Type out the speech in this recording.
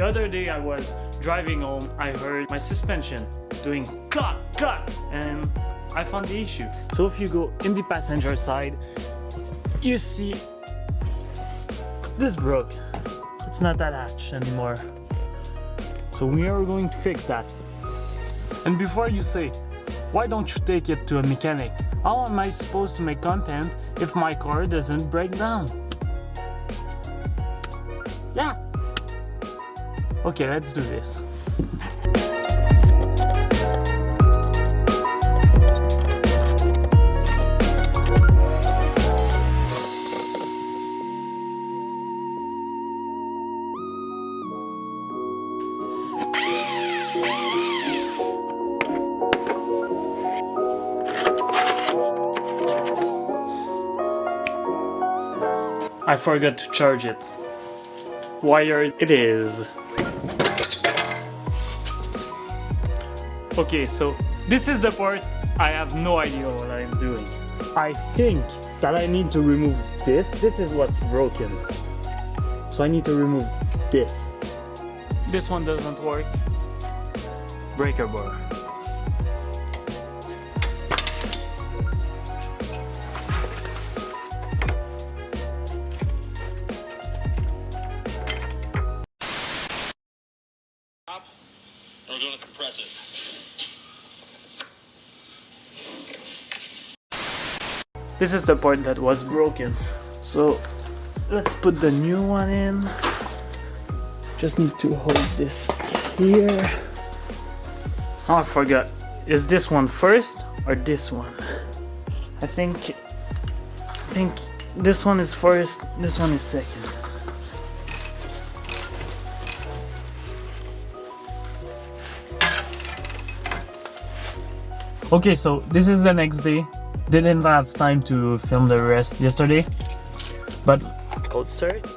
other day I was driving home, I heard my suspension doing clack, clack, and I found the issue. So if you go in the passenger side, you see this broke. It's not attached anymore. So we are going to fix that. And before you say, why don't you take it to a mechanic? How am I supposed to make content if my car doesn't break down? Yeah. Okay, let's do this. I forgot to charge it. Wired it is. Okay, so this is the part I have no idea what I'm doing. I think that I need to remove this. This is what's broken. So I need to remove this. This one doesn't work. Breaker bar. We're going to compress it. This is the part that was broken. So let's put the new one in. Just need to hold this here. Oh, I forgot. Is this one first or this one? I think this one is first, this one is second. Okay, so this is the next day. Didn't have time to film the rest yesterday, but cold start.